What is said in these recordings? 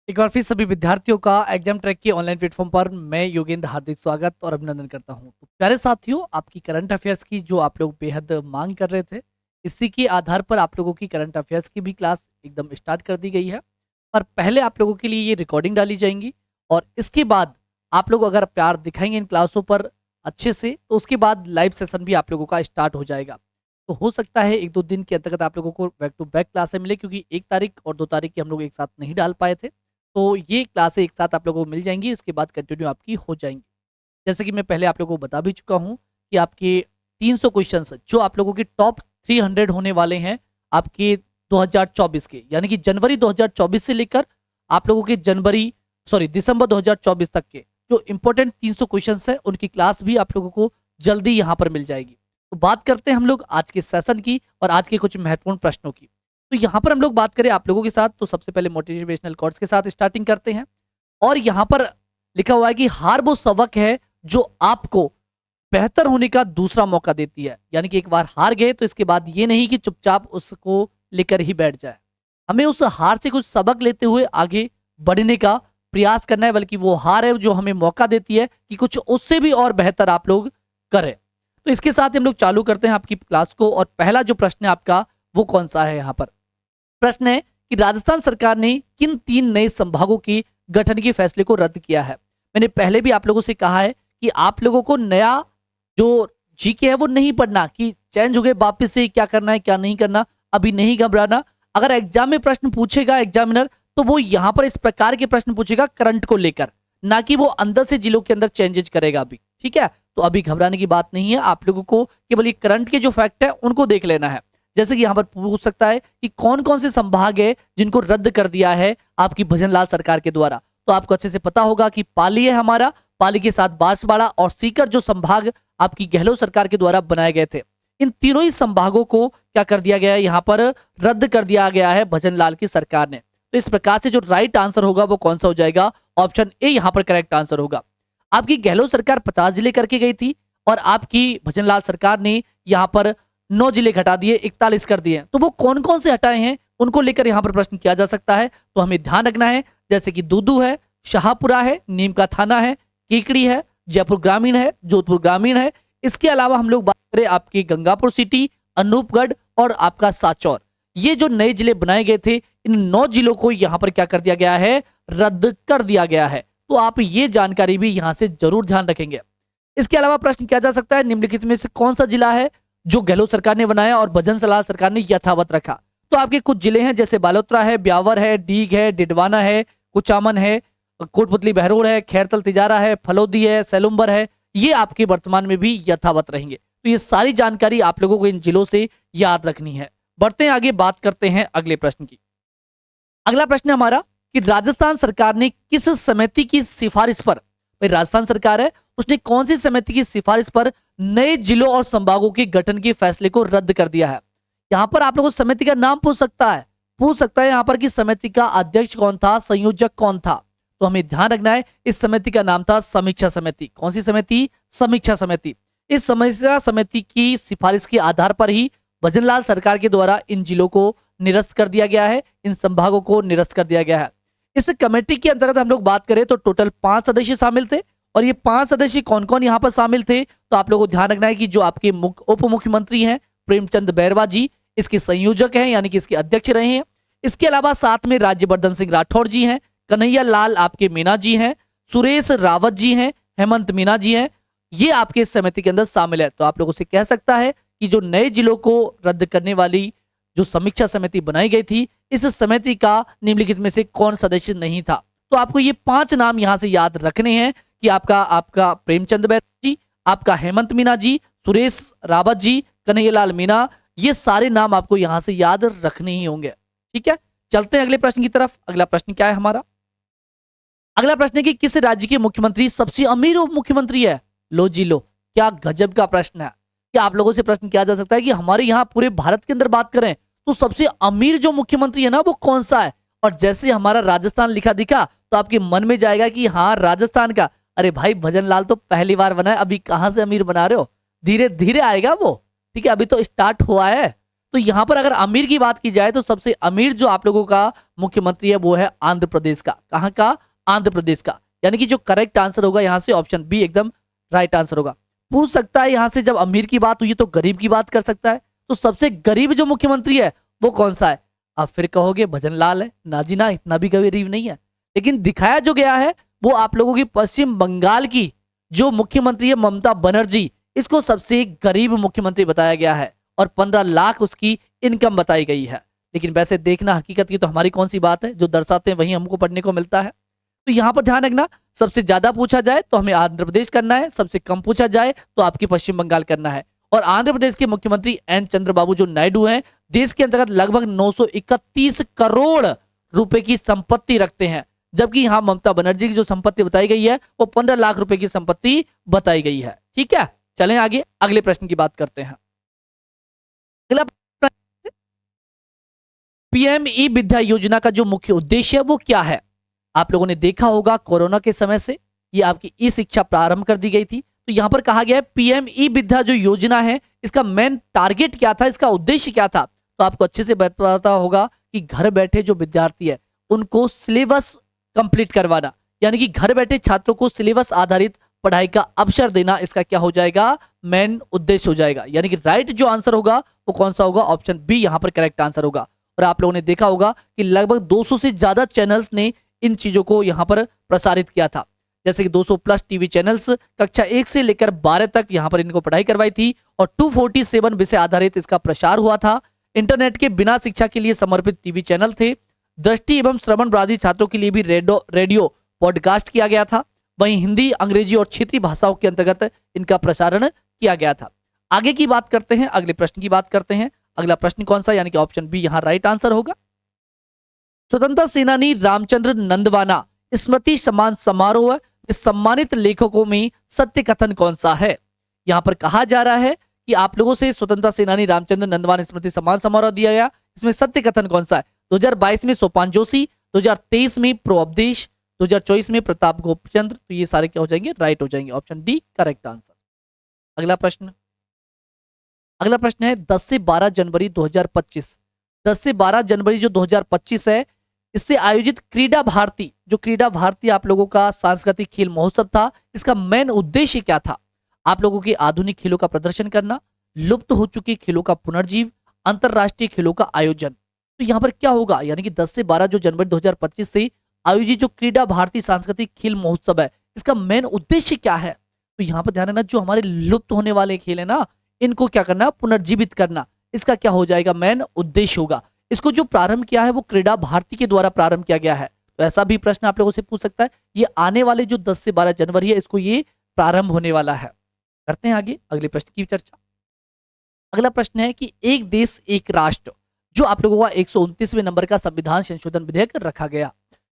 एक बार फिर सभी विद्यार्थियों का एग्जाम ट्रैक के ऑनलाइन प्लेटफॉर्म पर मैं योगेंद्र हार्दिक स्वागत और अभिनंदन करता हूं। तो प्यारे साथियों, आपकी करंट अफेयर्स की जो आप लोग बेहद मांग कर रहे थे, इसी के आधार पर आप लोगों की करंट अफेयर्स की भी क्लास एकदम स्टार्ट कर दी गई है। पर पहले आप लोगों के लिए ये रिकॉर्डिंग डाली जाएंगी और इसके बाद आप लोग अगर प्यार दिखाएंगे इन क्लासों पर अच्छे से, तो उसके बाद लाइव सेशन भी आप लोगों का स्टार्ट हो जाएगा। तो हो सकता है एक दो दिन के अंतर्गत आप लोगों को बैक टू बैक क्लासें मिले, क्योंकि 1 तारीख और 2 तारीख की हम लोग एक साथ नहीं डाल पाए थे। तो ये क्लासें एक साथ आप लोगों को मिल जाएंगी, इसके बाद कंटिन्यू आपकी हो जाएंगी। जैसे कि मैं पहले आप लोगों को बता भी चुका हूँ कि आपके 300 क्वेश्चंस जो आप लोगों के टॉप 300 होने वाले हैं आपके 2024 के, यानी कि जनवरी 2024 से लेकर आप लोगों के दिसंबर 2024 तक के जो इंपॉर्टेंट 300 क्वेश्चंस है, उनकी क्लास भी आप लोगों को जल्दी यहाँ पर मिल जाएगी। तो बात करते हैं हम लोग आज के सेशन की और आज के कुछ महत्वपूर्ण प्रश्नों की। तो यहाँ पर हम लोग बात करें आप लोगों के साथ, तो सबसे पहले मोटिवेशनल कोट्स के साथ स्टार्टिंग करते हैं। और यहाँ पर लिखा हुआ है कि हार वो सबक है जो आपको बेहतर होने का दूसरा मौका देती है। यानी कि एक बार हार गए तो इसके बाद ये नहीं कि चुपचाप उसको लेकर ही बैठ जाए, हमें उस हार से कुछ सबक लेते हुए आगे बढ़ने का प्रयास करना है, बल्कि वो हार है जो हमें मौका देती है कि कुछ उससे भी और बेहतर आप लोग करें। तो इसके साथ ही हम लोग चालू करते हैं आपकी क्लास को। और पहला जो प्रश्न है आपका वो कौन सा है? यहाँ पर प्रश्न है कि राजस्थान सरकार ने किन 3 नए संभागों के गठन के फैसले को रद्द किया है। मैंने पहले भी आप लोगों से कहा है कि आप लोगों को नया जो जीके है वो नहीं पढ़ना कि चेंज हो गए वापस से क्या करना है क्या नहीं करना। अभी नहीं घबराना। अगर एग्जाम में प्रश्न पूछेगा एग्जामिनर, तो वो यहाँ पर इस प्रकार के प्रश्न पूछेगा करंट को लेकर, ना कि वो अंदर से जिलों के अंदर चेंजेज करेगा अभी। ठीक है, तो अभी घबराने की बात नहीं है। आप लोगों को केवल ये करंट के जो फैक्ट है उनको देख लेना है। जैसे कि यहाँ पर पूछ सकता है कि कौन कौन से संभाग है जिनको रद्द कर दिया है आपकी भजनलाल सरकार के द्वारा। तो आपको अच्छे से पता होगा कि पाली है हमारा, पाली के साथ बांसवाड़ा और सीकर जो संभाग आपकी गहलोत सरकार के द्वारा बनाए गए थे, इन तीनों ही संभागों को क्या कर दिया गया है? यहाँ पर रद्द कर दिया गया है भजनलाल की सरकार ने। तो इस प्रकार से जो राइट आंसर होगा वो कौन सा हो जाएगा? ऑप्शन ए यहाँ पर करेक्ट आंसर होगा। आपकी गहलोत सरकार 50 जिले करके गई थी और आपकी भजनलाल सरकार ने यहाँ पर 9 जिले घटा दिए, 41 कर दिए। तो वो कौन कौन से हटाए हैं उनको लेकर यहाँ पर प्रश्न किया जा सकता है। तो हमें ध्यान रखना है, जैसे कि दूदू है, शाहपुरा है, नीम का थाना है, केकड़ी है, जयपुर ग्रामीण है, जोधपुर ग्रामीण है। इसके अलावा हम लोग बात करें आपकी गंगापुर सिटी, अनूपगढ़ और आपका साचौर, ये जो नए जिले बनाए गए थे, इन 9 जिलों को यहाँ पर क्या कर दिया गया है? रद्द कर दिया गया है। तो आप ये जानकारी भी यहाँ से जरूर ध्यान रखेंगे। इसके अलावा प्रश्न किया जा सकता है निम्नलिखित में से कौन सा जिला है जो गहलोत सरकार ने बनाया और भजनलाल सरकार ने यथावत रखा। तो आपके कुछ जिले हैं जैसे बालोतरा है, ब्यावर है, डीग है, डिडवाना है, कुचामन है, कोटपुतली बहरोड़ है, खैरतल तिजारा है, फलोदी है, सेलुम्बर है, ये आपके वर्तमान में भी यथावत रहेंगे। तो ये सारी जानकारी आप लोगों को इन जिलों से याद रखनी है। बढ़ते हैं आगे, बात करते हैं अगले प्रश्न की। अगला प्रश्न है हमारा कि राजस्थान सरकार ने किस समिति की सिफारिश पर, भाई राजस्थान सरकार है, उसने कौन सी समिति की सिफारिश पर नए जिलों और संभागों के गठन के फैसले को रद्द कर दिया है? यहां पर आप लोगों को समिति का नाम पूछ सकता है यहाँ पर कि समिति का अध्यक्ष कौन था, संयोजक कौन था। तो हमें ध्यान रखना है, इस समिति का नाम था समीक्षा समिति। कौन सी समिति? समीक्षा समिति। इस समीक्षा समिति की सिफारिश के आधार पर ही भजनलाल सरकार के द्वारा इन जिलों को निरस्त कर दिया गया है, इन संभागों को निरस्त कर दिया गया है। इस कमेटी के अंतर्गत हम लोग बात करें तो टोटल 5 सदस्य शामिल थे। और ये 5 सदस्य कौन कौन यहाँ पर शामिल थे? तो आप लोगों को ध्यान रखना है कि जो आपके उप मुख्यमंत्री हैं प्रेमचंद बैरवा जी, इसके संयोजक हैं, यानी कि इसके अध्यक्ष रहे हैं। इसके अलावा साथ में राज्यवर्धन सिंह राठौड़ जी हैं, कन्हैया लाल आपके मीना जी हैं, सुरेश रावत जी हैं, हेमंत मीना जी हैं, ये आपके इस समिति के अंदर शामिल है। तो आप लोगों से कह सकता है कि जो नए जिलों को रद्द करने वाली जो समीक्षा समिति बनाई गई थी, इस समिति का निम्नलिखित में से कौन सदस्य नहीं था? तो आपको ये 5 नाम यहां से याद रखने हैं कि आपका प्रेमचंद बैरवा जी, आपका हेमंत मीना जी, सुरेश रावत जी, कन्हैयालाल मीना, ये सारे नाम आपको यहां से याद रखने ही होंगे। ठीक है, चलते हैं अगले प्रश्न की तरफ। अगला प्रश्न क्या है हमारा? अगला प्रश्न है कि किस राज्य के मुख्यमंत्री सबसे अमीर उप मुख्यमंत्री है? लो जी लो, क्या गजब का प्रश्न है। क्या आप लोगों से प्रश्न किया जा सकता है कि हमारे यहाँ पूरे भारत के अंदर बात करें तो सबसे अमीर जो मुख्यमंत्री है ना वो कौन सा है? और जैसे हमारा राजस्थान लिखा दिखा तो आपके मन में जाएगा कि हाँ राजस्थान का। अरे भाई भजनलाल तो पहली बार बना है, अभी कहां से अमीर बना रहे हो? धीरे धीरे आएगा वो। ठीक है, अभी तो स्टार्ट हुआ है। तो यहाँ पर अगर अमीर की बात की जाए तो सबसे अमीर जो आप लोगों का मुख्यमंत्री है वो है आंध्र प्रदेश का। कहाँ का? आंध्र प्रदेश का। यानी कि जो करेक्ट आंसर होगा यहाँ से ऑप्शन बी एकदम राइट आंसर होगा। पूछ सकता है यहाँ से जब अमीर की बात हुई तो गरीब की बात कर सकता है, तो सबसे गरीब जो मुख्यमंत्री है वो कौन सा है? अब फिर कहोगे भजन लाल है। ना जी ना, इतना भी गरीब नहीं है। लेकिन दिखाया जो गया है वो आप लोगों की पश्चिम बंगाल की जो मुख्यमंत्री है ममता बनर्जी, इसको सबसे गरीब मुख्यमंत्री बताया गया है और 15 लाख उसकी इनकम बताई गई है। लेकिन वैसे देखना हकीकत की तो हमारी कौन सी बात है, जो दर्शाते हैं वही हमको पढ़ने को मिलता है। तो यहाँ पर ध्यान रखना, सबसे ज्यादा पूछा जाए तो हमें आंध्र प्रदेश करना है, सबसे कम पूछा जाए तो आपकी पश्चिम बंगाल करना है। और आंध्र प्रदेश के मुख्यमंत्री एन चंद्रबाबू जो नायडू हैं, देश के अंतर्गत लगभग 931 करोड़ रुपए की संपत्ति रखते हैं, जबकि यहाँ ममता बनर्जी की जो संपत्ति बताई गई है वो 15 लाख रुपए की संपत्ति बताई गई है। ठीक है, चलें आगे अगले प्रश्न की बात करते हैं। अगला प्रश्न, पीएमई विद्या योजना का जो मुख्य उद्देश्य है वो क्या है? आप लोगों ने देखा होगा कोरोना के समय से ये आपकी ई शिक्षा प्रारंभ कर दी गई थी। तो यहां पर कहा गया है पीएमई विद्या जो योजना है इसका मेन टारगेट क्या था, इसका उद्देश्य क्या था? तो आपको अच्छे से पता होगा कि घर बैठे जो विद्यार्थी है उनको सिलेबस कंप्लीट करवाना, यानी कि घर बैठे छात्रों को सिलेबस आधारित पढ़ाई का अवसर देना, इसका क्या हो जाएगा? मेन उद्देश्य हो जाएगा। यानी कि राइट जो आंसर होगा वो कौन सा होगा? ऑप्शन बी यहां पर करेक्ट आंसर होगा। और आप लोगों ने देखा होगा कि लगभग 200 से ज्यादा चैनल्स ने इन चीजों को यहां पर प्रसारित किया था, जैसे कि 200 प्लस टीवी चैनल्स कक्षा 1 से लेकर 12 तक यहां पर इनको पढ़ाई करवाई थी और 247 विषय आधारित इसका प्रसार हुआ था। इंटरनेट के बिना शिक्षा के लिए समर्पित टीवी चैनल थे। दृष्टि एवं श्रवण बाधित छात्रों के लिए भी रेडियो पॉडकास्ट किया गया था। वहीं हिंदी, अंग्रेजी और क्षेत्रीय भाषाओं के अंतर्गत इनका प्रसारण किया गया था। आगे की बात करते हैं, अगले प्रश्न की बात करते हैं। अगला प्रश्न कौन सा? यानी कि ऑप्शन बी यहां राइट आंसर होगा। स्वतंत्रता सेनानी रामचंद्र नंदवाना स्मृति सम्मान समारोह में सम्मानित लेखकों में सत्य कथन कौन सा है? यहां पर कहा जा रहा है कि आप लोगों से स्वतंत्रता सेनानी रामचंद्र नंदवाना स्मृति सम्मान समारोह दिया गया, इसमें सत्य कथन कौन सा है? 2022 में सोपान जोशी, 2023 में प्रो अवधेश, 2024 में प्रताप गोपचंद्र। तो ये सारे क्या हो जाएंगे? राइट हो जाएंगे। Option D correct answer. अगला प्रश्न, अगला प्रश्न है 10 से 12 जनवरी 2025। 10 से 12 जनवरी जो 2025 है, इससे आयोजित क्रीडा भारती, जो क्रीडा भारती आप लोगों का सांस्कृतिक खेल महोत्सव था, इसका मेन उद्देश्य क्या था? आप लोगों के आधुनिक खेलों का प्रदर्शन करना, लुप्त हो चुके खेलों का पुनर्जीव, अंतरराष्ट्रीय खेलों का आयोजन। तो यहाँ पर क्या होगा? यानी कि 10 से 12 जो जनवरी 2025 से आयोजित जो क्रीडा भारती सांस्कृतिक खेल महोत्सव है, इसका मेन उद्देश्य क्या है? तो यहाँ पर ध्यान रखना, जो हमारे लुप्त होने वाले खेल है ना, इनको क्या करना? पुनर्जीवित करना। इसका क्या हो जाएगा? मेन उद्देश्य होगा। इसको जो प्रारंभ किया है वो क्रीडा भारती के द्वारा प्रारंभ किया गया है। तो ऐसा भी प्रश्न आप लोगों से पूछ सकता है। ये आने वाले जो 10 से 12 जनवरी है, इसको ये प्रारंभ होने वाला है। करते हैं आगे अगले प्रश्न की चर्चा। अगला प्रश्न है कि एक देश एक राष्ट्र, जो आप लोगों का 129वें नंबर का संविधान संशोधन विधेयक रखा गया,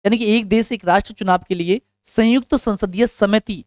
यानी कि एक देश एक राष्ट्र चुनाव के लिए संयुक्त संसदीय समिति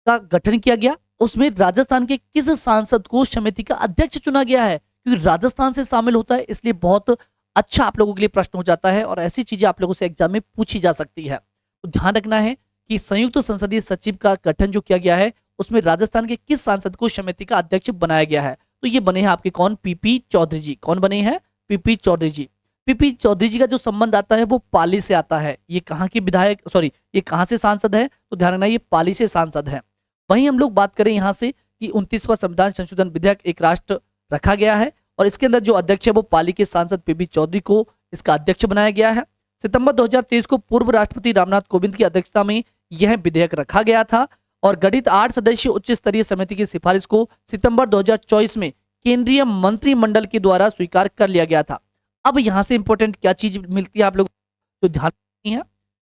का गठन किया गया। उसमें राजस्थान के किस सांसद को समिति का अध्यक्ष चुना गया है? क्योंकि राजस्थान से शामिल होता है, इसलिए बहुत अच्छा आप लोगों के लिए प्रश्न हो जाता है और ऐसी चीजें आप लोगों से एग्जाम में पूछी जा सकती है। तो ध्यान रखना है कि संयुक्त संसदीय सचिव का गठन जो किया गया है, उसमें राजस्थान के किस सांसद को समिति का अध्यक्ष बनाया गया है? तो ये बने हैं आपके कौन? पीपी चौधरी जी। कौन बने हैं? पीपी चौधरी जी। पीपी चौधरी जी का जो संबंध आता है वो पाली से आता है। ये कहाँ के विधायक, सॉरी, ये कहाँ से सांसद है? तो ध्यान रखना, ये पाली से सांसद है। वहीं हम लोग बात करें यहाँ से कि 29वां संविधान संशोधन विधेयक एक राष्ट्र रखा गया है और इसके अंदर जो अध्यक्ष है वो पाली के सांसद पीपी चौधरी को इसका अध्यक्ष बनाया गया है। सितंबर 2023 को पूर्व राष्ट्रपति रामनाथ कोविंद की अध्यक्षता में यह विधेयक रखा गया था और गठित 8 सदस्यीय उच्च स्तरीय समिति की सिफारिश को सितंबर 2024 में केंद्रीय मंत्रिमंडल के द्वारा स्वीकार कर लिया गया था। अब यहाँ से इंपॉर्टेंट क्या चीज मिलती है आप लोग तो ध्यान रखनी है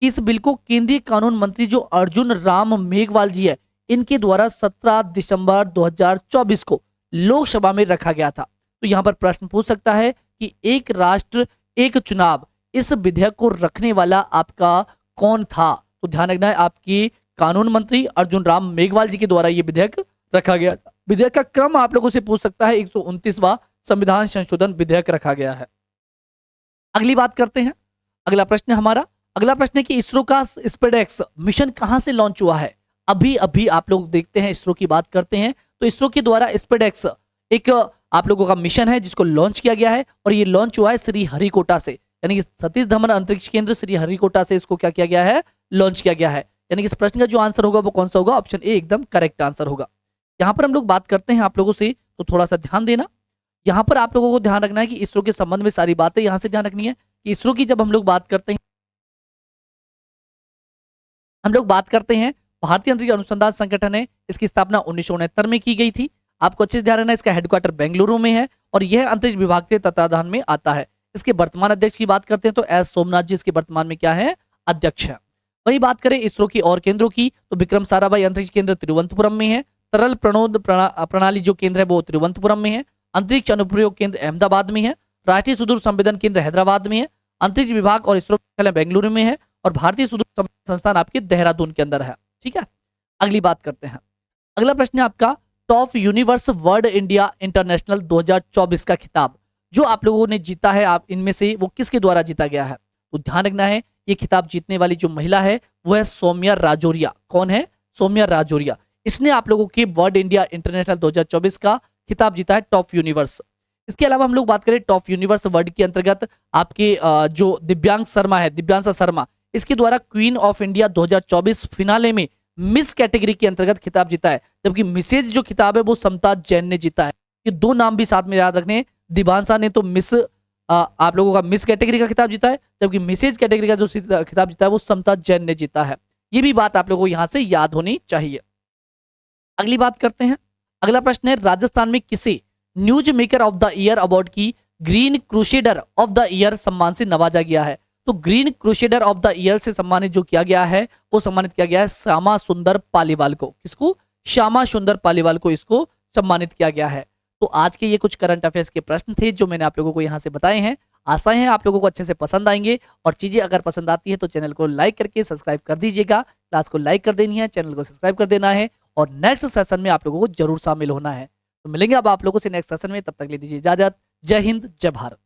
कि इस बिल को केंद्रीय कानून मंत्री जो अर्जुन राम मेघवाल जी है, इनके द्वारा 17 दिसंबर 2024 को लोकसभा में रखा गया था। तो यहाँ पर प्रश्न पूछ सकता है कि एक राष्ट्र एक चुनाव, इस विधेयक को रखने वाला आपका कौन था? तो ध्यान रखना है, आपकी कानून मंत्री अर्जुन राम मेघवाल जी के द्वारा ये विधेयक रखा गया था। विधेयक का क्रम आप लोगों से पूछ सकता है, 129वां संविधान संशोधन विधेयक रखा गया है। अगली बात करते हैं, अगला प्रश्न हमारा, अगला प्रश्न है कि इसरो का स्पेसएक्स मिशन कहां से लॉन्च हुआ है? अभी अभी आप लोग देखते हैं, इसरो की बात करते हैं तो इसरो के द्वारा स्पेसएक्स एक आप लोगों का मिशन है जिसको लॉन्च किया गया है, और ये लॉन्च हुआ है श्री हरिकोटा से, यानी कि सतीश धवन अंतरिक्ष केंद्र श्री हरिकोटा से इसको क्या किया गया है, लॉन्च किया गया है। यानी कि इस प्रश्न का जो आंसर होगा वो कौन सा होगा, ऑप्शन ए एकदम करेक्ट आंसर होगा। यहाँ पर हम लोग बात करते हैं आप लोगों से, तो थोड़ा सा ध्यान देना। यहाँ पर आप लोगों को ध्यान रखना है कि इसरो के संबंध में सारी बातें यहाँ से ध्यान रखनी है कि इसरो की जब हम लोग बात करते हैं, भारतीय अंतरिक्ष अनुसंधान संगठन है, इसकी स्थापना 1969 में की गई थी। आपको अच्छे से ध्यान रखना है, इसका हेडक्वार्टर बेंगलुरु में है और यह अंतरिक्ष विभाग के तत्वाधान में आता है। इसके वर्तमान अध्यक्ष की बात करते हैं तो एस सोमनाथ जी इसके वर्तमान में क्या है, अध्यक्ष है। वही बात करें इसरो की और केंद्रों की, तो विक्रम साराभाई अंतरिक्ष केंद्र तिरुवनंतपुरम में है। तरल प्रणोद प्रणाली जो केंद्र है वो तिरुवनंतपुरम में है। अंतरिक्ष अनुप्रयोग केंद्र अहमदाबाद में है। राष्ट्रीय सुदूर संवेदन केंद्र हैदराबाद में है। अंतरिक्ष विभाग और इसरो बेंगलुरु में है, और भारतीय सुदूर संवेदन संस्थान आपके देहरादून के अंदर है। ठीक है, अगली बात करते हैं। अगला प्रश्न है आपका, top universe world India international 2024 का खिताब जो आप लोगों ने जीता है, आप इनमें से वो किसके द्वारा जीता गया है? तो ध्यान रखना है, ये खिताब जीतने वाली जो महिला है वो है सौम्या राजौरिया। कौन है? सौम्या राजौरिया। इसने आप लोगों के वर्ल्ड इंडिया इंटरनेशनल 2024 का खिताब जीता है, टॉप यूनिवर्स। इसके अलावा हम लोग बात करें टॉप यूनिवर्स वर्ल्ड के अंतर्गत आपके जो दिव्यांशा शर्मा, इसके द्वारा क्वीन ऑफ इंडिया 2024 फिनाले में मिस कैटेगरी के अंतर्गत खिताब जीता है, जबकि मिसेज जो खिताब है वो समता जैन ने जीता है। ये दो नाम भी साथ में याद रखने, दिव्यांशा ने तो मिस आप लोगों का मिस कैटेगरी का खिताब जीता है, जबकि मिसेज कैटेगरी का जो खिताब जीता है वो समता जैन ने जीता है। ये भी बात आप लोगों को यहाँ से याद होनी चाहिए। अगली बात करते हैं। अगला प्रश्न है, राजस्थान में किसे news maker of the year award की green crusader of the year सम्मान से नवाजा गया है? तो green crusader of the year से सम्मानित जो किया गया है वो सम्मानित किया गया है श्यामा सुंदर पालीवाल को। किसको? श्यामा सुंदर पालीवाल को इसको सम्मानित किया गया है। तो आज के ये कुछ करंट अफेयर्स के प्रश्न थे जो मैंने आप लोगों को यहाँ से बताए हैं। आशाएं हैं आप लोगों को अच्छे से पसंद आएंगे, और चीजें अगर पसंद आती है तो चैनल को लाइक करके सब्सक्राइब कर दीजिएगा। क्लास को लाइक कर देनी है, चैनल को सब्सक्राइब कर देना है, और नेक्स्ट सेशन में आप लोगों को जरूर शामिल होना है। तो मिलेंगे अब आप लोगों से नेक्स्ट सेशन में, तब तक ले दीजिए इजाजत। जय हिंद, जय भारत।